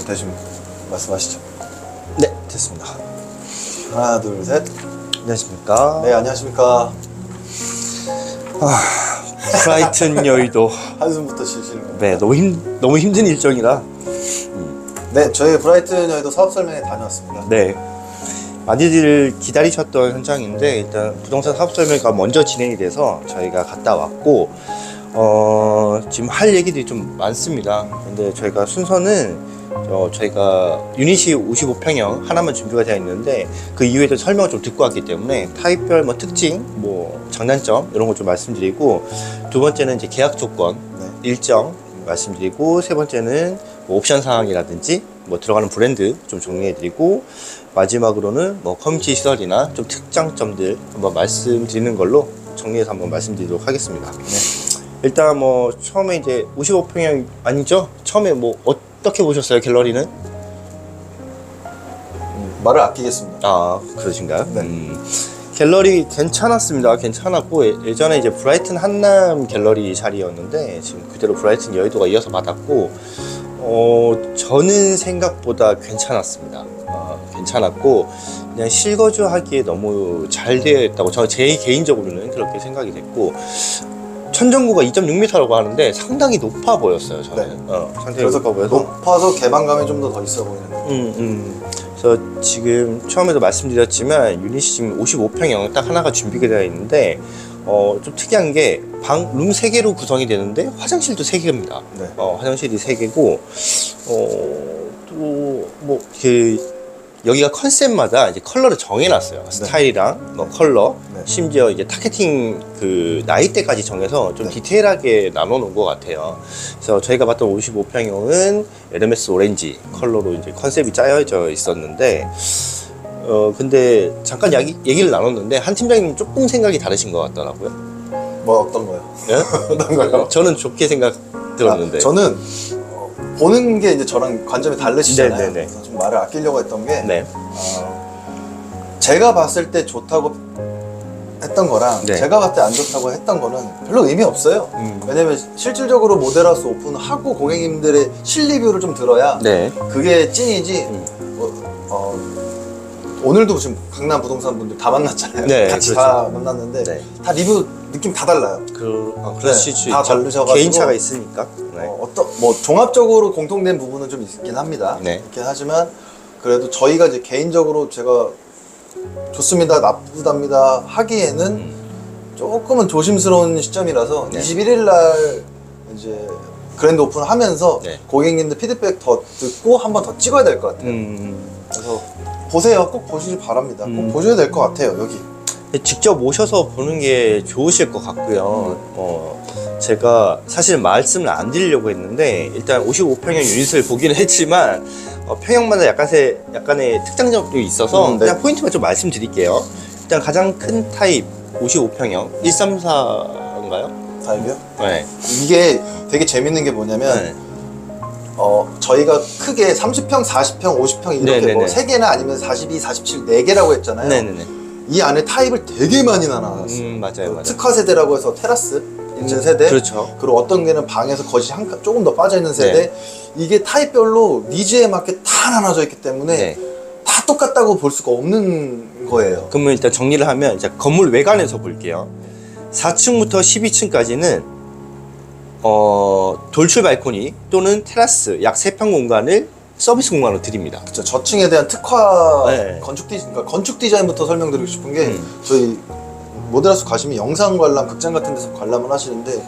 대신 말씀하시죠. 네, 됐습니다. 하나, 둘, 셋. 안녕하십니까. 네, 안녕하십니까. 브라이튼 여의도. 한숨부터 쉬시는 거예요. 네, 너무 힘든 일정이라. 네, 저희 브라이튼 여의도 사업 설명회 다녀왔습니다. 네. 많이들 기다리셨던 현장인데, 일단 부동산 사업 설명회가 먼저 진행이 돼서 저희가 갔다 왔고, 지금 할 얘기들이 좀 많습니다. 근데 저희가 순서는 저희가 유닛이 55평형 하나만 준비가 되어 있는데 그 이후에도 설명을 좀 듣고 왔기 때문에 타입별 뭐 특징, 뭐 장단점 이런 거 좀 말씀드리고, 두 번째는 이제 계약 조건, 일정 말씀드리고, 세 번째는 뭐 옵션 사항이라든지 뭐 들어가는 브랜드 좀 정리해드리고, 마지막으로는 뭐 커뮤니티 시설이나 좀 특장점들 한번 말씀드리는 걸로 정리해서 한번 말씀드리도록 하겠습니다. 일단 뭐 처음에 이제 55평형 아니죠? 처음에 뭐 어떻게 보셨어요, 갤러리는? 말을 아끼겠습니다. 아, 그러신가요? 네. 갤러리 괜찮았습니다. 괜찮았고, 예전에 이제 브라이튼 한남 갤러리 자리였는데 지금 그대로 브라이튼 여의도가 이어서 받았고, 저는 생각보다 괜찮았습니다. 괜찮았고, 그냥 실거주하기에 너무 잘 되어 있다고 제 개인적으로는 그렇게 생각이 됐고, 천정구가 2.6m라고 하는데 상당히 높아 보였어요, 저는. 네. 상당히 그래서 높아 보여서. 높아서 개방감이 좀 더 있어 보이는 거예요. 그래서 지금 처음에도 말씀드렸지만 유닛이 지금 55평형 딱 하나가 준비가 되어 있는데, 좀 특이한 게 룸 3개로 구성이 되는데 화장실도 3개입니다. 네. 화장실이 3개고, 또 뭐 여기가 컨셉마다 이제 컬러를 정해놨어요. 스타일이랑 뭐 컬러, 심지어 이제 타겟팅 그 나이대까지 정해서 좀 디테일하게 나눠놓은 것 같아요. 그래서 저희가 봤던 55평형은 에르메스 오렌지 컬러로 이제 컨셉이 짜여져 있었는데, 근데 잠깐 얘기를 나눴는데 한 팀장님 조금 생각이 다르신 것 같더라고요. 뭐 어떤 거요? 예? 어떤 거요? 저는 좋게 생각 들었는데. 저는 보는 게 이제 저랑 관점이 다르시잖아요. 네네네. 그래서 좀 말을 아끼려고 했던 게, 네. 제가 봤을 때 좋다고 했던 거랑 네. 제가 봤을 때 안 좋다고 했던 거는 별로 의미 없어요. 왜냐면 실질적으로 모델하우스 오픈하고 고객님들의 실리뷰를 좀 들어야 네. 그게 찐이지. 오늘도 지금 강남 부동산 분들 다 만났잖아요. 네, 같이 그렇죠. 다 만났는데 네. 다 리뷰 느낌 다 달라요. 그럴 수 있죠. 다 다르셔가지고 개인차가 있으니까. 네. 뭐 종합적으로 공통된 부분은 좀 있긴 합니다. 네. 있긴 하지만 그래도 저희가 이제 개인적으로 제가 좋습니다, 나쁘답니다 하기에는 조금은 조심스러운 시점이라서, 네. 21일 날 이제 그랜드 오픈하면서 네. 고객님들 피드백 더 듣고 한 번 더 찍어야 될 것 같아요. 그래서 보세요. 꼭 보시길 바랍니다. 꼭 보셔야 될 것 같아요, 여기. 직접 오셔서 보는 게 좋으실 것 같고요. 제가 사실 말씀을 안 드리려고 했는데, 일단 55평형 유닛을 보기는 했지만 평형마다 약간의 특장점이 있어서 네. 그냥 포인트만 좀 말씀드릴게요. 일단 가장 큰 타입 55평형 134인가요? 타입이요? 네. 이게 되게 재밌는 게 뭐냐면, 네. 저희가 크게 30평, 40평, 50평 이렇게 네네네. 뭐 3개나 아니면 42, 47, 4개라고 했잖아요. 네네네. 이 안에 타입을 되게 많이 나눠놨어요. 맞아요. 특화 세대라고 해서 테라스 있는 세대, 그렇죠. 그리고 어떤 게는 방에서 거실 한 칸 조금 더 빠져 있는 세대. 이게 타입별로 니즈에 맞게 다 나눠져 있기 때문에 네. 다 똑같다고 볼 수가 없는 거예요. 그러면 일단 정리를 하면 이제 건물 외관에서 볼게요. 4층부터 12층까지는 돌출 발코니 또는 테라스 약 3평 공간을 서비스 공간으로 드립니다. 그렇죠. 저층에 대한 특화 네. 그러니까 건축 디자인부터 설명드리고 싶은 게, 저희 모델하우스 가시면 영상 관람, 극장 같은 데서 관람을 하시는데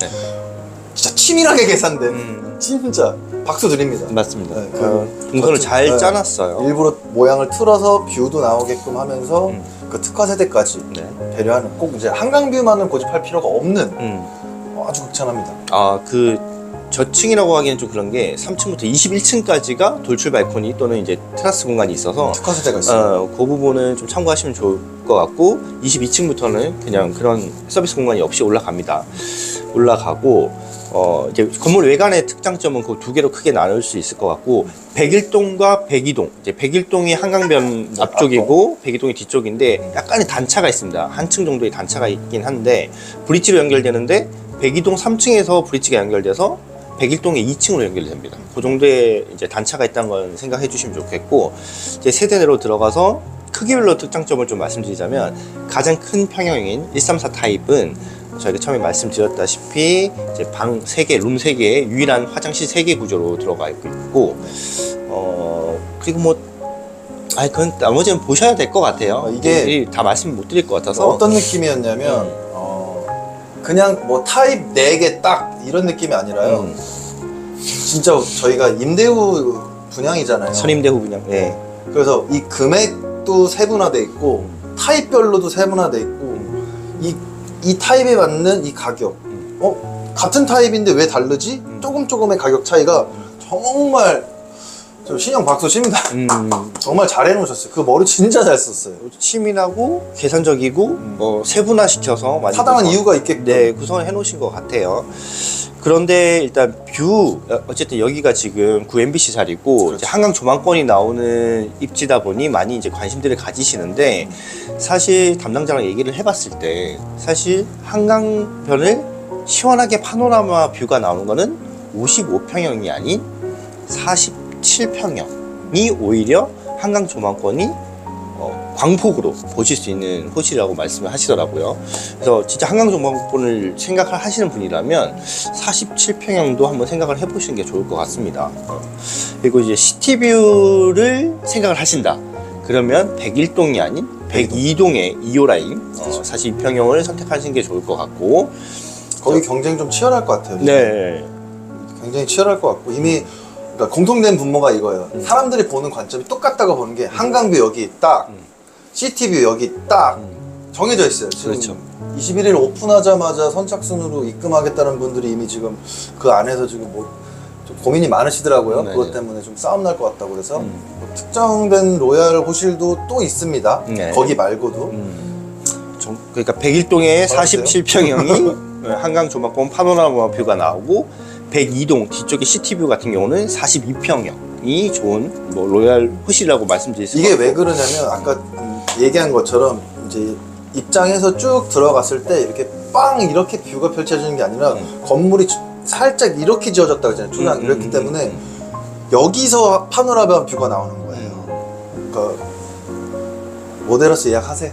진짜 치밀하게 계산된, 진짜 박수 드립니다. 맞습니다. 네, 동선을 잘 네. 짜놨어요. 일부러 모양을 틀어서 뷰도 나오게끔 하면서 그 특화 세대까지 배려하는, 꼭 이제 한강뷰만을 고집할 필요가 없는 아주 극찬합니다. 저층이라고 하기엔 좀 그런 게 3층부터 21층까지가 돌출 발코니 또는 이제 테라스 공간이 있어서 특화 세대가 있어요. 그 부분은 좀 참고하시면 좋을 것 같고, 22층부터는 그냥 그런 서비스 공간이 없이 올라가고, 이제 건물 외관의 특장점은 그 두 개로 크게 나눌 수 있을 것 같고, 101동과 102동, 이제 101동이 한강변 앞쪽이고 102동이 뒤쪽인데 약간의 단차가 있습니다. 한 층 정도의 단차가 있긴 한데 브릿지로 연결되는데 102동 3층에서 브릿지가 연결돼서 101동에 2층으로 연결됩니다. 그 정도의 이제 단차가 있다는 건 생각해 주시면 좋겠고, 이제 세대 내로 들어가서 크기별로 특장점을 좀 말씀드리자면, 가장 큰 평형인 134 타입은 저희가 처음에 말씀드렸다시피 이제 방 3개, 룸 3개에 유일한 화장실 3개 구조로 들어가 있고, 그리고 뭐 그건 나머지는 보셔야 될 것 같아요. 이게 다 말씀 못 드릴 것 같아서. 어떤 느낌이었냐면 그냥 뭐 타입 4개 딱 이런 느낌이 아니라요. 진짜 저희가 임대후 분양이잖아요. 선임대후 분양. 네. 그래서 이 금액도 세분화돼 있고 타입별로도 세분화돼 있고 이 타입에 맞는 이 가격. 같은 타입인데 왜 다르지? 조금의 가격 차이가 정말 저 신형 박수 칩니다. 정말 잘 해놓으셨어요. 그 머리 진짜 잘 썼어요. 치밀하고 계산적이고 세분화시켜서 많이 타당한 이유가 있겠고. 네, 구성을 해놓으신 것 같아요. 그런데 일단 뷰, 어쨌든 여기가 지금 9MBC 자리고, 그렇죠. 이제 한강 조망권이 나오는 입지다 보니 많이 이제 관심들을 가지시는데, 사실 담당자랑 얘기를 해봤을 때 사실 한강변을 시원하게 파노라마 뷰가 나오는 거는 55평형이 아닌 47평형이 오히려 한강 조망권이 광폭으로 보실 수 있는 호실이라고 말씀을 하시더라고요. 그래서 진짜 한강 조망권을 생각을 하시는 분이라면 47평형도 한번 생각을 해보시는 게 좋을 것 같습니다. 그리고 이제 시티뷰를 생각을 하신다. 그러면 101동이 아닌 102동의 2호 라인 42평형을 선택하시는 게 좋을 것 같고, 거기 경쟁 좀 치열할 것 같아요. 네, 굉장히 치열할 것 같고, 이미 그러니까 공통된 분모가 이거예요. 사람들이 보는 관점이 똑같다고 보는 게 한강뷰 여기 딱, 시티뷰 여기 딱 정해져 있어요. 지금 그렇죠. 21일 오픈하자마자 선착순으로 입금하겠다는 분들이 이미 지금 그 안에서 지금 뭐 좀 고민이 많으시더라고요. 네, 그것 때문에 좀 싸움 날 것 같다고 그래서 뭐 특정된 로얄 호실도 또 있습니다. 네. 거기 말고도. 그러니까 101동에 알았어요. 47평형이 한강 조망권 파노라마 뷰가 나오고, 102동 뒤쪽에 시티뷰 같은 경우는 42평형이 좋은 뭐 로얄 호실이라고 말씀드릴 수 이게 있고. 왜 그러냐면 아까 얘기한 것처럼 이제 입장에서 쭉 들어갔을 때 이렇게 빵 이렇게 뷰가 펼쳐지는 게 아니라 건물이 살짝 이렇게 지어졌다 그러잖아요. 중앙 이렇기 때문에 여기서 파노라마 뷰가 나오는 거예요. 그러니까 모데러스 예약하세요.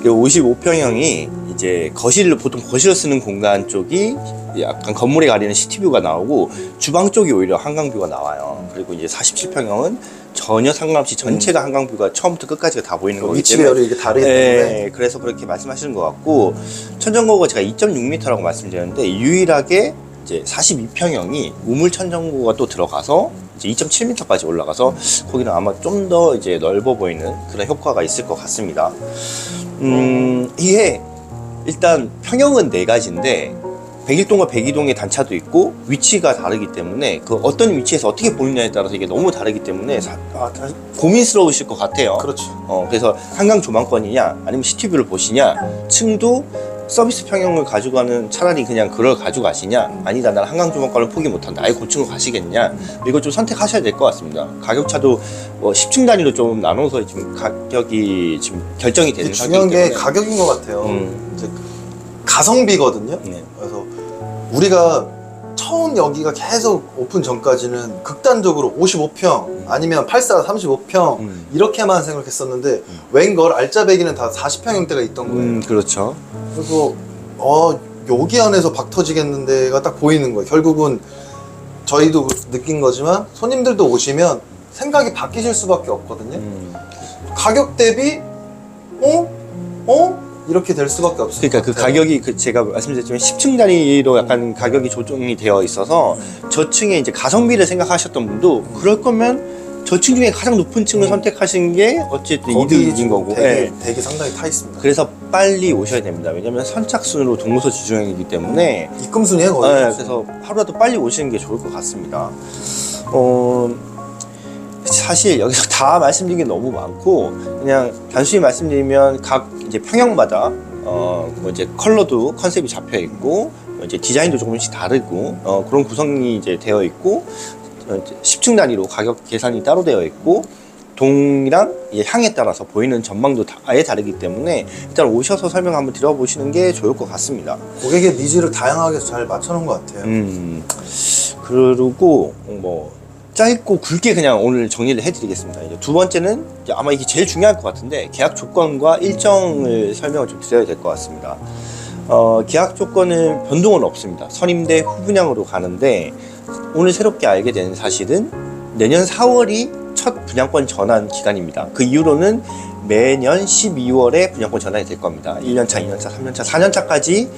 55평형이 이제 거실로, 보통 거실로 쓰는 공간 쪽이 약간 건물에 가리는 시티뷰가 나오고, 주방 쪽이 오히려 한강뷰가 나와요. 그리고 이제 47평형은 전혀 상관없이 전체가 한강뷰가 처음부터 끝까지가 다 보이는 거기 때문에. 위치별이 이게 다르기 때문에. 네, 그래서 그렇게 말씀하시는 것 같고, 천정고가 제가 2.6m라고 말씀드렸는데, 유일하게 이제 42평형이 우물 천정고가 또 들어가서 이제 2.7m까지 올라가서 거기는 아마 좀 더 이제 넓어 보이는 그런 효과가 있을 것 같습니다. 이게 일단 평형은 4가지인데 101동과 102동의 단차도 있고 위치가 다르기 때문에 그 어떤 위치에서 어떻게 보느냐에 따라서 이게 너무 다르기 때문에 고민스러우실 것 같아요. 그렇죠. 그래서 한강 조망권이냐 아니면 시티뷰를 보시냐, 층도 서비스 평형을 가져가는 차라리 그냥 그걸 가져가시냐, 아니다 나는 한강 조망권을 포기 못한다 아예 고층으로 가시겠냐, 이거 좀 선택하셔야 될 것 같습니다. 가격차도 10층 단위로 좀 나눠서 지금 가격이 지금 결정이 되는 중요한 상태이기 게 때문에. 가격인 것 같아요. 이제 가성비거든요. 네. 그래서 우리가 처음 여기가 계속 오픈 전까지는 극단적으로 55평 아니면 84 35평 이렇게만 생각했었는데 웬걸 알짜배기는 다 40평형대가 있던 거예요. 그렇죠. 그래서 여기 안에서 박 터지겠는 데가 딱 보이는 거예요. 결국은 저희도 느낀 거지만 손님들도 오시면 생각이 바뀌실 수밖에 없거든요. 가격 대비 이렇게 될 수밖에 없어요. 그러니까 그 가격이 제가 말씀드렸지만 10층 단위로 약간 가격이 조정이 되어 있어서 저층에 이제 가성비를 생각하셨던 분도 그럴 거면 저층 중에 가장 높은 층을 선택하시는 게 어쨌든 이득인 거고. 되게 상당히 타 있습니다. 그래서 빨리 오셔야 됩니다. 왜냐면 선착순으로 동호서 지정이기 때문에. 입금순이에요 거의. 그래서 하루라도 빨리 오시는 게 좋을 것 같습니다. 사실 여기서 다 말씀드린 게 너무 많고 그냥 단순히 말씀드리면 각 이제 평형마다 뭐 이제 컬러도 컨셉이 잡혀 있고 이제 디자인도 조금씩 다르고 그런 구성이 이제 되어 있고 10층 단위로 가격 계산이 따로 되어 있고 동이랑 향에 따라서 보이는 전망도 아예 다르기 때문에 일단 오셔서 설명 한번 들어보시는 게 좋을 것 같습니다. 고객의 니즈를 다양하게 잘 맞춰놓은 것 같아요. 그리고 뭐 짧고 굵게 그냥 오늘 정리를 해드리겠습니다. 이제 두 번째는 이제 아마 이게 제일 중요할 것 같은데 계약 조건과 일정을 설명을 좀 드려야 될 것 같습니다. 계약 조건은 변동은 없습니다. 선임대 후분양으로 가는데 오늘 새롭게 알게 된 사실은 내년 4월이 첫 분양권 전환 기간입니다. 그 이후로는 매년 12월에 분양권 전환이 될 겁니다. 1년차, 2년차, 3년차, 4년차까지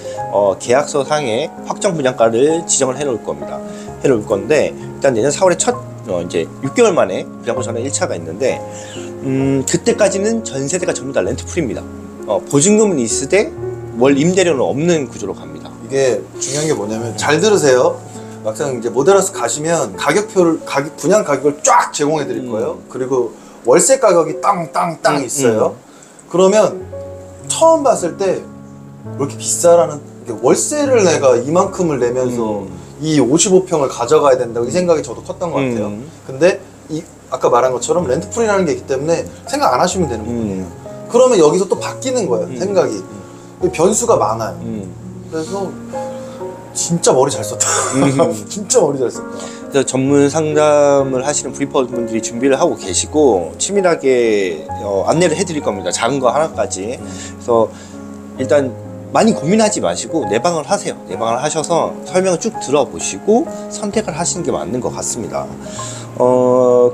계약서 상에 확정 분양가를 지정을 해놓을 겁니다. 해놓을 건데 일단 내년 4월에 첫 이제 6개월 만에 분양권 전환 1차가 있는데 그때까지는 전 세대가 전부 다 렌트 프리입니다. 보증금은 있으되 월 임대료는 없는 구조로 갑니다. 이게 중요한 게 뭐냐면 잘 들으세요. 막상 이제 모델하우스 가시면 분양 가격을 쫙 제공해 드릴 거예요. 그리고 월세 가격이 땅 있어요. 그러면 처음 봤을 때 왜 이렇게 비싸라는, 월세를 내가 이만큼을 내면서 이 55평을 가져가야 된다고 이 생각이 저도 컸던 것 같아요. 근데 아까 말한 것처럼 렌트 프리라는 게 있기 때문에 생각 안 하시면 되는 거예요. 그러면 여기서 또 바뀌는 거예요. 생각이. 변수가 많아요. 그래서 진짜 머리 잘 썼다. 진짜 머리 잘 썼다. 그래서 전문 상담을 하시는 브리퍼분들이 준비를 하고 계시고 치밀하게 안내를 해드릴 겁니다. 작은 거 하나까지. 그래서 일단 많이 고민하지 마시고 내방을 하세요. 내방을 하셔서 설명을 쭉 들어보시고 선택을 하시는 게 맞는 것 같습니다.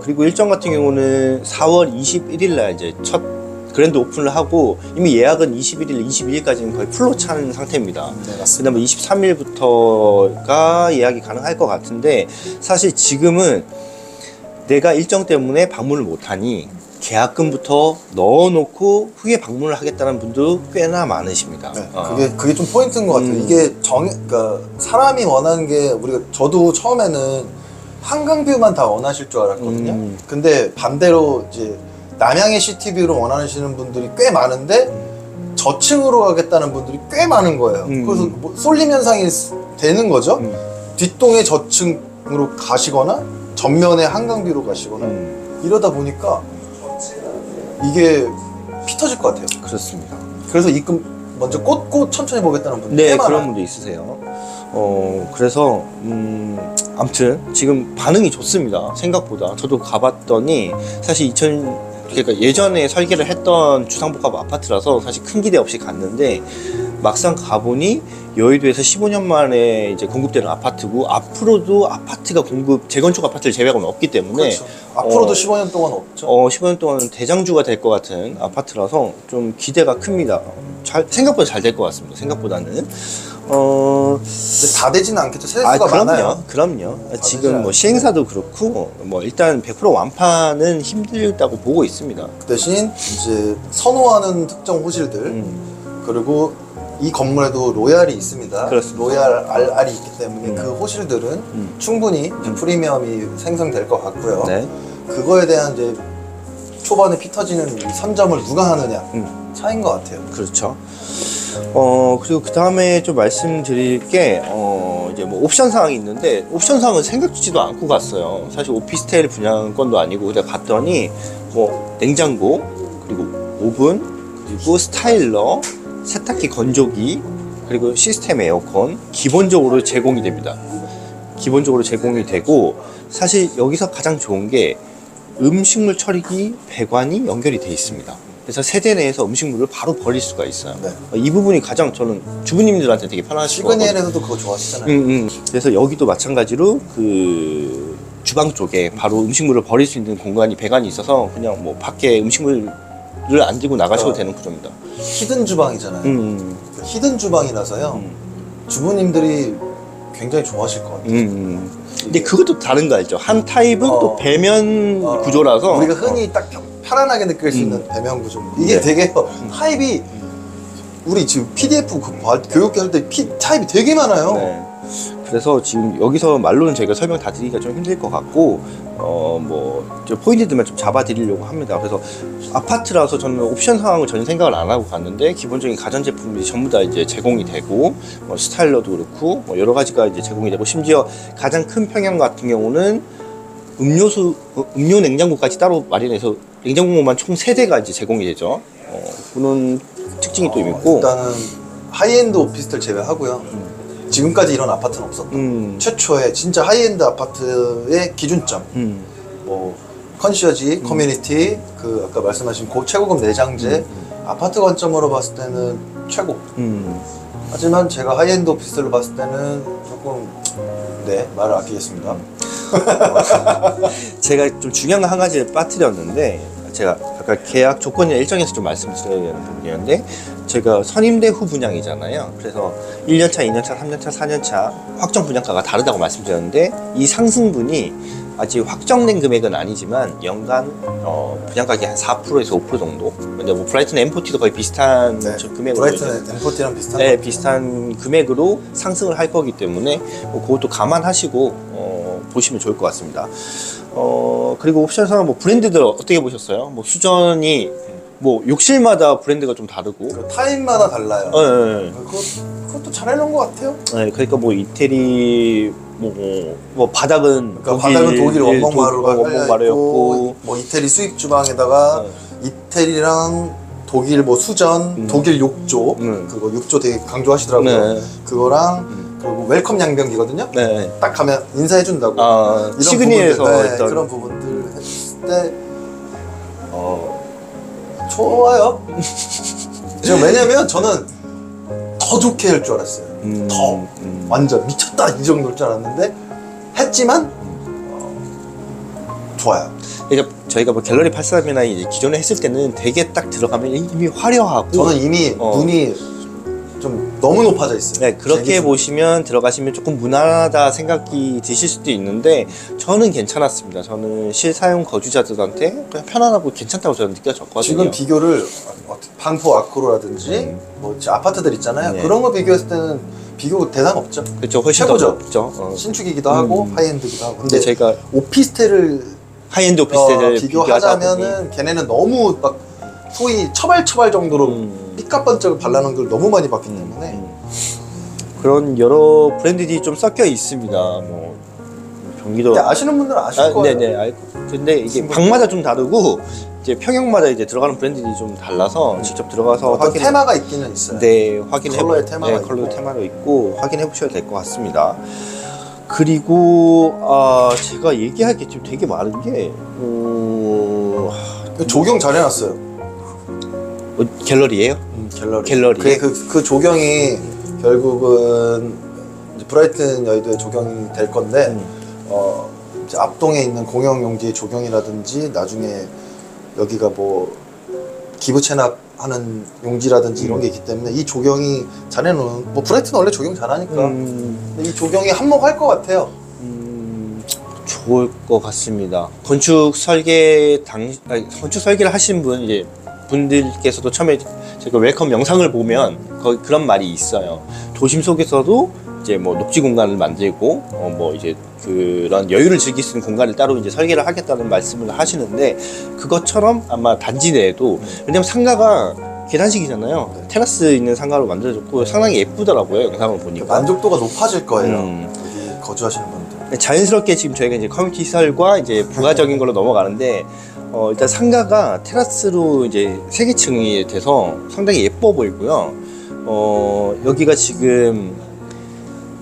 그리고 일정 같은 경우는 4월 21일 날 이제 첫 그랜드 오픈을 하고 이미 예약은 21일, 22일까지는 거의 풀로 찬 상태입니다. 네, 맞습니다. 그 다음에 23일부터가 예약이 가능할 것 같은데 사실 지금은 내가 일정 때문에 방문을 못하니 계약금부터 넣어놓고 후에 방문을 하겠다는 분도 꽤나 많으십니다. 네, 그게 좀 포인트인 것 같아요. 이게 그러니까 사람이 원하는 게 저도 처음에는 한강뷰만 다 원하실 줄 알았거든요. 근데 반대로 이제 남양의 시티뷰를 원하시는 분들이 꽤 많은데 저층으로 가겠다는 분들이 꽤 많은 거예요. 그래서 뭐 쏠림 현상이 되는 거죠. 뒷동의 저층으로 가시거나 전면에 한강뷰로 가시거나 이러다 보니까 이게 피 터질 것 같아요. 그렇습니다. 그래서 입금 먼저 꽂고 천천히 보겠다는 분들 네, 꽤 많아요. 그런 분도 있으세요. 그래서 아무튼 지금 반응이 좋습니다. 생각보다. 저도 가봤더니 사실 그러니까 예전에 설계를 했던 주상복합 아파트라서 사실 큰 기대 없이 갔는데 막상 가보니 여의도에서 15년 만에 이제 공급되는 아파트고 앞으로도 아파트가 재건축 아파트를 제외하고는 없기 때문에 그렇죠. 앞으로도 15년 동안 없죠. 15년 동안 대장주가 될 것 같은 아파트라서 좀 기대가 큽니다. 생각보다 잘 될 것 같습니다. 생각보다는. 근데 다 되지는 않겠죠. 세수가 많아요. 그럼요. 지금 뭐 시행사도 그렇고 뭐 일단 100% 완판은 힘들다고 보고 있습니다. 그 대신 이제 선호하는 특정 호실들 그리고 이 건물에도 로얄이 있습니다. 그렇습니다. 로얄 RR이 있기 때문에 그 호실들은 충분히 이제 프리미엄이 생성될 것 같고요. 네. 그거에 대한 이제 초반에 피 터지는 이 선점을 누가 하느냐 차이인 것 같아요. 그렇죠. 그리고 그 다음에 좀 말씀드릴 게, 이제 뭐 옵션 사항이 있는데, 옵션 사항은 생각지도 않고 갔어요. 사실 오피스텔 분양권도 아니고, 근데 갔더니, 뭐, 냉장고, 그리고 오븐, 그리고 스타일러, 세탁기 건조기, 그리고 시스템 에어컨, 기본적으로 제공이 됩니다. 기본적으로 제공이 되고, 사실 여기서 가장 좋은 게 음식물 처리기 배관이 연결이 돼 있습니다. 그래서 세대 내에서 음식물을 바로 버릴 수가 있어요. 네. 이 부분이 가장 저는 주부님들한테 되게 편하실 것 같거든요. 시그니엘에서도 그거 좋아하시잖아요. 그래서 여기도 마찬가지로 그 주방 쪽에 바로 음식물을 버릴 수 있는 공간이 배관이 있어서 그냥 뭐 밖에 음식물을 안 들고 나가셔도 되는 구조입니다. 히든 주방이잖아요. 그 히든 주방이라서요. 주부님들이 굉장히 좋아하실 것 같아요. 근데 그것도 다른 거 알죠? 한 타입은 또 배면 구조라서 우리가 흔히 딱 편안하게 느낄 수 있는 배면 구조입니다. 이게 네. 되게 타입이 우리 지금 PDF 교육기 할 때 타입이 되게 많아요. 네. 그래서 지금 여기서 말로는 저희가 설명 다 드리기가 좀 힘들 것 같고 뭐 포인트들만 좀 잡아 드리려고 합니다. 그래서 아파트라서 저는 옵션 상황을 전혀 생각을 안 하고 갔는데 기본적인 가전제품들이 전부 다 이제 제공이 되고 뭐 스타일러도 그렇고 뭐 여러 가지가 이제 제공이 되고 심지어 가장 큰 평형 같은 경우는 음료 냉장고까지 따로 마련해서 냉장고만 총 3대가 이제 제공이 되죠. 그런 특징이 또 있고. 일단은 하이엔드 오피스텔 제외하고요. 지금까지 이런 아파트는 없었다. 최초의 진짜 하이엔드 아파트의 기준점. 뭐 컨시어지, 커뮤니티, 그 아까 말씀하신 최고급 내장재, 아파트 관점으로 봤을 때는 최고. 하지만 제가 하이엔드 오피스텔로 봤을 때는 조금 말을 아끼겠습니다. 제가 좀 중요한 거 한 가지를 빠뜨렸는데, 제가 아까 계약 조건이나 일정에서 좀 말씀드려야 되는 부분이었는데, 제가 선임대 후 분양이잖아요. 그래서 1년차, 2년차, 3년차, 4년차 확정 분양가가 다르다고 말씀드렸는데, 이 상승분이 아직 확정된 금액은 아니지만 연간 분양가격이 한 4%에서 5% 정도. 근데 뭐 브라이튼 M40도 거의 비슷한 금액으로, 브라이튼 M40랑 비슷한 네, 비슷한 금액으로 상승을 할 거기 때문에 뭐 그것도 감안하시고 보시면 좋을 것 같습니다. 그리고 옵션상 뭐 브랜드들 어떻게 보셨어요? 뭐 수전이 뭐 욕실마다 브랜드가 좀 다르고 타입마다 달라요. 네. 그것도 잘 해놓은 것 같아요. 네, 그러니까 뭐 이태리 뭐 바닥은 바닥은 독일 원목 마루가 마루였고, 뭐 이태리 수입 주방에다가 이태리랑 독일 뭐 수전, 독일 욕조, 그거 욕조 되게 강조하시더라고요. 네. 그거랑 그리고 웰컴 양변기거든요. 네. 딱 가면 인사해준다고. 아, 시그니에서 부분들, 그런 부분들 했을 때 좋아요. 지금 왜냐면 저는 더 좋게 할 줄 알았어요. 더 완전 미쳤다 이 정도일 줄 알았는데 했지만 좋아요. 그러니까 저희가 뭐 갤러리 83이나 이제 기존에 했을 때는 되게 딱 들어가면 이미 화려하고, 저는 이미 눈이 좀 너무 높아져 있어요. 네, 그렇게 보시면 들어가시면 조금 무난하다 생각이 드실 수도 있는데, 저는 괜찮았습니다. 저는 실사용 거주자들한테 그냥 편안하고 괜찮다고 저는 느껴졌거든요. 지금 비교를 방포 아크로라든지 뭐 아파트들 있잖아요. 네. 그런 거 비교했을 때는 비교 대상 없죠. 그렇죠. 훨씬 더 최고죠. 높죠. 신축이기도 하고 하이엔드기도 하고. 근데 제가 오피스텔을 하이엔드 오피스텔을 비교하자면은 걔네는 너무 막 소위 처발처발 정도로 삐까번쩍을 발라놓은 걸 너무 많이 봤기 때문에 그런 여러 브랜드들이 좀 섞여 있습니다. 뭐 경기도 근데 아시는 분들은 아실 거예요. 네네 알고. 근데 이게 방마다 좀 다르고 이제 평형마다 이제 들어가는 브랜드들이 좀 달라서 직접 들어가서 어떤 확인. 테마가 있기는 있어요. 네, 확인해. 컬러의 테마가 네, 컬러 있고. 테마도 있고 확인해 보셔야 될 것 같습니다. 그리고 제가 얘기할 게 지금 되게 많은 게 조경 잘 해놨어요. 갤러리예요? 갤러리. 그 조경이 결국은 이제 브라이튼 여의도의 조경이 될 건데 이제 앞동에 있는 공영용지의 조경이라든지 나중에 여기가 뭐 기부 체납하는 용지라든지 이런 게 있기 때문에 이 조경이 잘 해놓은, 뭐 브라이튼 원래 조경 잘하니까 근데 이 조경이 한몫할 것 같아요. 좋을 것 같습니다. 건축 설계를 하신 분 이제 분들께서도 처음에 제가 웰컴 영상을 보면 거기 그런 말이 있어요. 도심 속에서도 이제 뭐 녹지 공간을 만들고 뭐 이제 그런 여유를 즐길 수 있는 공간을 따로 이제 설계를 하겠다는 말씀을 하시는데, 그것처럼 아마 단지 내에도, 왜냐면 상가가 계단식이잖아요. 테라스 있는 상가로 만들어졌고 상당히 예쁘더라고요, 영상을 보니까. 만족도가 높아질 거예요. 여기 거주하시는 분들. 자연스럽게 지금 저희가 이제 커뮤니티 시설과 이제 부가적인 걸로 넘어가는데, 일단 상가가 테라스로 이제 3개층이 돼서 상당히 예뻐 보이고요. 여기가 지금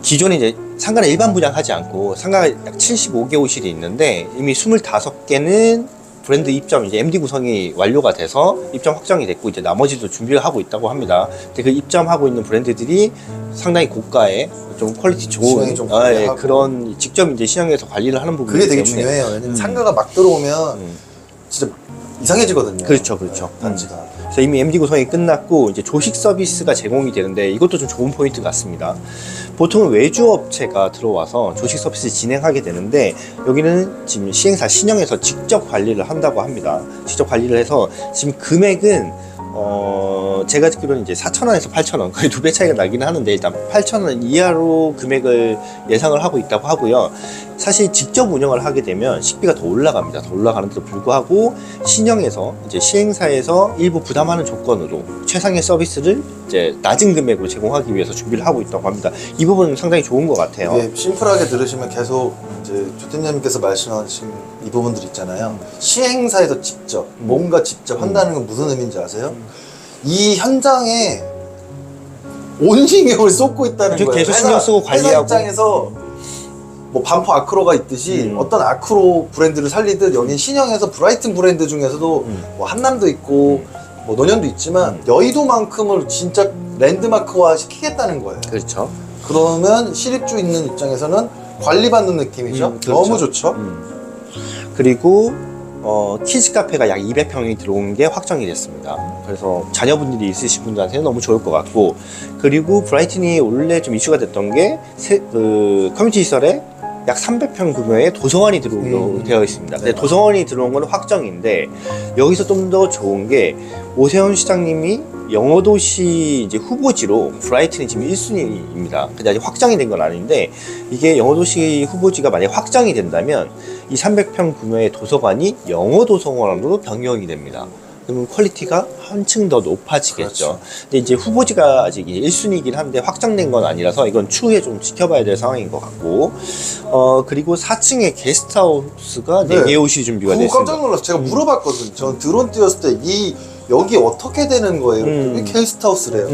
기존에 이제 상가는 일반 분양하지 않고 상가가 약 75개 호실이 있는데 이미 25개는 브랜드 입점, 이제 MD 구성이 완료가 돼서 입점 확정이 됐고 이제 나머지도 준비를 하고 있다고 합니다. 근데 그 입점하고 있는 브랜드들이 상당히 고가의 좀 퀄리티 좋은 좀 그런 직접 이제 시장에서 관리를 하는 부분이기 그게 되게 때문에. 중요해요. 왜냐면 상가가 막 들어오면 진짜 이상해지거든요. 그렇죠. 단지가. 그래서 이미 MD 구성이 끝났고 이제 조식 서비스가 제공이 되는데, 이것도 좀 좋은 포인트 같습니다. 보통은 외주 업체가 들어와서 조식 서비스 진행하게 되는데, 여기는 지금 시행사 신형에서 직접 관리를 한다고 합니다. 직접 관리를 해서 지금 금액은 제가 듣기로는 이제 4,000원에서 8,000원 거의 2배 차이가 나긴 하는데 일단 8,000원 이하로 금액을 예상을 하고 있다고 하고요. 사실 직접 운영을 하게 되면 식비가 더 올라갑니다. 더 올라가는데도 불구하고 신형에서 이제 시행사에서 일부 부담하는 조건으로 최상의 서비스를 이제 낮은 금액으로 제공하기 위해서 준비를 하고 있다고 합니다. 이 부분은 상당히 좋은 것 같아요. 이게 심플하게 들으시면 계속 이제 조팀장님께서 말씀하신 이 부분들 있잖아요. 시행사에서 직접 뭔가 직접 한다는 건 무슨 의미인지 아세요? 이 현장에 온 신경을 쏟고 있다는 거예요. 계속 신경 쓰고 회사 관리하고. 입장에서 뭐 반포 아크로가 있듯이 어떤 아크로 브랜드를 살리듯 여기 신형에서 브라이튼 브랜드 중에서도 뭐 한남도 있고 뭐 노년도 있지만 여의도만큼을 진짜 랜드마크화 시키겠다는 거예요. 그렇죠. 그러면 실입주 있는 입장에서는 관리받는 느낌이죠. 그렇죠. 너무 좋죠. 그리고 키즈 카페가 약 200평이 들어온 게 확정이 됐습니다. 그래서 자녀분들이 있으신 분들한테는 너무 좋을 것 같고, 그리고 브라이튼이 원래 좀 이슈가 됐던 게 커뮤니티 시설에 약 300평 규모의 도서관이 되어 있습니다. 근데 도서관이 들어온 건 확정인데, 여기서 좀 더 좋은 게 오세훈 시장님이 영어도시 이제 후보지로 브라이튼이 지금 1순위입니다. 근데 아직 확정이 된 건 아닌데, 이게 영어도시 후보지가 만약 확정이 된다면 이 300평 규모의 도서관이 영어도서관으로 변경이 됩니다. 그러면 퀄리티가 한층 더 높아지겠죠. 그렇죠. 근데 이제 후보지가 아직 1순위이긴 한데 확정된 건 아니라서 이건 추후에 좀 지켜봐야 될 상황인 것 같고, 그리고 4층에 게스트하우스가 4개 옷이 준비가 그거 됐습니다. 깜짝 놀랐어요. 제가 물어봤거든요. 전 드론 띄웠을 때 여기 어떻게 되는 거예요? 여기 게스트하우스래요.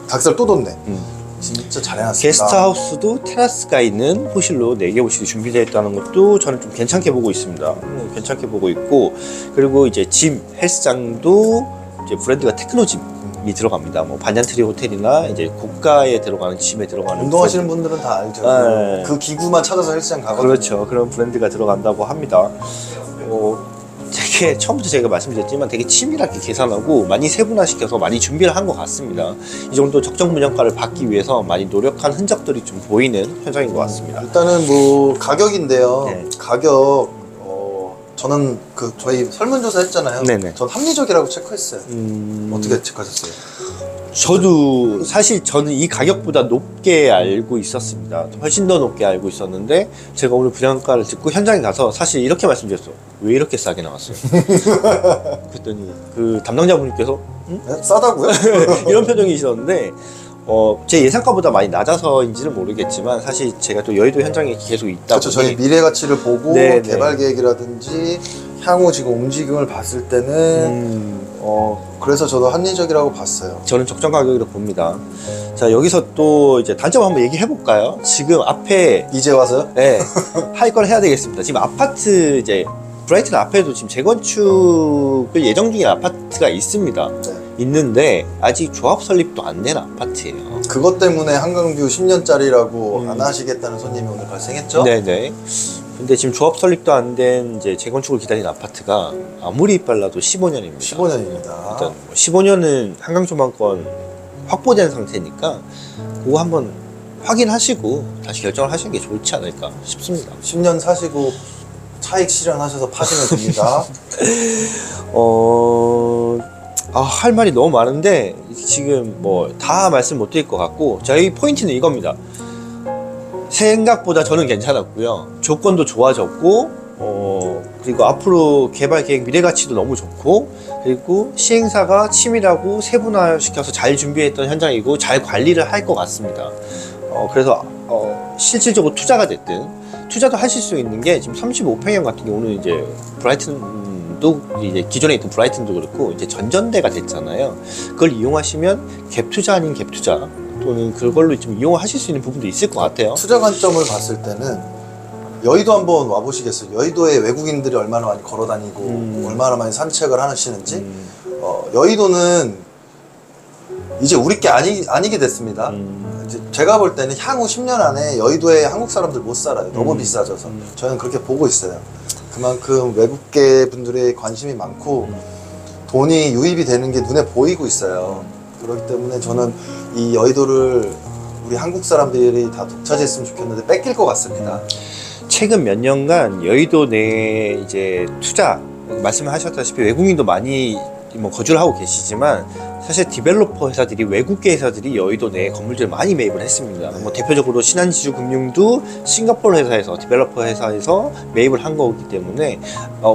닭살 또 돋네. 진짜 잘 해놨습니다. 게스트하우스도 테라스가 있는 호실로 4개 호실이 준비되어 있다는 것도 저는 좀 괜찮게 보고 있습니다. 괜찮게 보고 있고, 그리고 이제 짐, 헬스장도 이제 브랜드가 테크노짐이 들어갑니다. 뭐 반얀트리 호텔이나 이제 고가에 들어가는 짐에 들어가는 운동하시는 분들은 다 알죠. 네. 그 기구만 찾아서 헬스장 가거든요. 그렇죠. 그런 브랜드가 들어간다고 합니다. 되게 처음부터 제가 말씀드렸지만 되게 치밀하게 계산하고 많이 세분화시켜서 많이 준비를 한 것 같습니다. 이 정도 적정 분양가를 받기 위해서 많이 노력한 흔적들이 좀 보이는 현장인 것 같습니다. 일단은 뭐 가격인데요. 네. 가격 저는 저희 설문조사 했잖아요. 네네. 전 합리적이라고 체크했어요. 어떻게 체크하셨어요? 저도 사실 저는 이 가격보다 높게 알고 있었습니다. 훨씬 더 높게 알고 있었는데 제가 오늘 분양가를 듣고 현장에 가서 사실 이렇게 말씀드렸어요. 왜 이렇게 싸게 나왔어요? 그랬더니 그 담당자분께서 응? 네? 싸다고요? 이런 표정이셨는데 제 예상가보다 많이 낮아서인지는 모르겠지만 사실 제가 또 여의도 현장에 계속 있다 그렇죠. 저희 보니 미래 가치를 보고 네, 개발 계획이라든지 향후 지금 움직임을 봤을 때는 그래서 저도 합리적이라고 봤어요. 저는 적정 가격으로 봅니다. 자, 여기서 또 이제 단점 한번 얘기해 볼까요? 지금 앞에 이제 와서요? 네, 할 걸 해야 되겠습니다. 지금 아파트 이제 브라이튼 앞에도 지금 재건축을 예정 중인 아파트가 있습니다. 네. 있는데 아직 조합 설립도 안 된 아파트예요. 그것 때문에 한강뷰 10년짜리라고 안 하시겠다는 손님이 오늘 발생했죠? 네네. 근데 지금 조합 설립도 안 된 이제 재건축을 기다리는 아파트가 아무리 빨라도 15년입니다. 15년입니다. 일단 15년은 한강조망권 확보된 상태니까 그거 한번 확인하시고 다시 결정을 하시는 게 좋지 않을까 싶습니다. 10년 사시고 차익 실현하셔서 파시면 됩니다. 할 말이 너무 많은데 지금 뭐 다 말씀 못 드릴 것 같고, 저희 포인트는 이겁니다. 생각보다 저는 괜찮았고요. 조건도 좋아졌고, 그리고 앞으로 개발 계획 미래 가치도 너무 좋고, 그리고 시행사가 치밀하고 세분화시켜서 잘 준비했던 현장이고 잘 관리를 할 것 같습니다. 그래서 실질적으로 투자가 됐든 투자도 하실 수 있는 게 지금 35평형 같은 경우는 이제 브라이튼도 이제 기존에 있던 브라이튼도 그렇고 이제 전전대가 됐잖아요. 그걸 이용하시면 갭 투자 아닌 갭 투자 또는 그걸로 좀 이용하실 수 있는 부분도 있을 것 같아요. 투자 관점을 봤을 때는 여의도 한번 와보시겠어요? 여의도에 외국인들이 얼마나 많이 걸어다니고 얼마나 많이 산책을 하시는지. 여의도는 이제 우리 게 아니게 됐습니다. 이제 제가 볼 때는 향후 10년 안에 여의도에 한국 사람들 못 살아요. 너무 비싸져서. 저는 그렇게 보고 있어요. 그만큼 외국계 분들의 관심이 많고 돈이 유입이 되는 게 눈에 보이고 있어요. 그렇기 때문에 저는 이 여의도를 우리 한국 사람들이 다 독차지했으면 좋겠는데 뺏길 것 같습니다. 최근 몇 년간 여의도 내에 이제 투자 말씀하셨다시피 외국인도 많이 뭐 거주를 하고 계시지만 사실 디벨로퍼 회사들이 외국계 회사들이 여의도 내에 건물들을 많이 매입을 했습니다. 뭐 대표적으로 신한지주 금융도 싱가포르 회사에서 디벨로퍼 회사에서 매입을 한 거기 때문에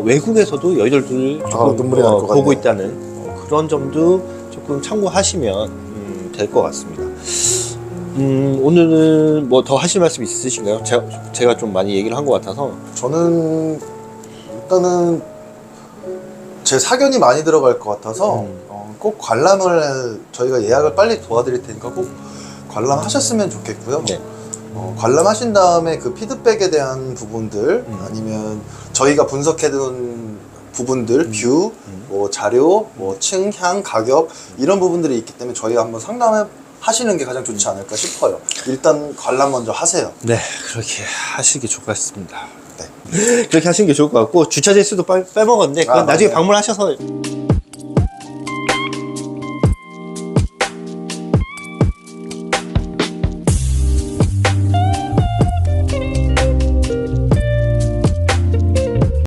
외국에서도 여의도를 조금 눈물이 날 것 같네요. 보고 있다는 그런 점도 조금 참고하시면 될 것 같습니다. 오늘은 뭐 더 하실 말씀 있으신가요? 제가 좀 많이 얘기를 한 것 같아서. 저는 일단은 제 사견이 많이 들어갈 것 같아서 꼭 관람을 저희가 예약을 빨리 도와드릴 테니까 꼭 관람하셨으면 좋겠고요. 네. 관람하신 다음에 그 피드백에 대한 부분들 아니면 저희가 분석해둔 부분들 뷰, 뭐 자료, 뭐 층, 향, 가격 이런 부분들이 있기 때문에 저희가 한번 상담해 하시는 게 가장 좋지 않을까 싶어요. 일단 관람 먼저 하세요. 네, 그렇게 하시는 게 좋을 것 같습니다. 네. 그렇게 하시는 게 좋을 것 같고 주차 대수도 빼먹었는데 그건 나중에 맞아요. 방문하셔서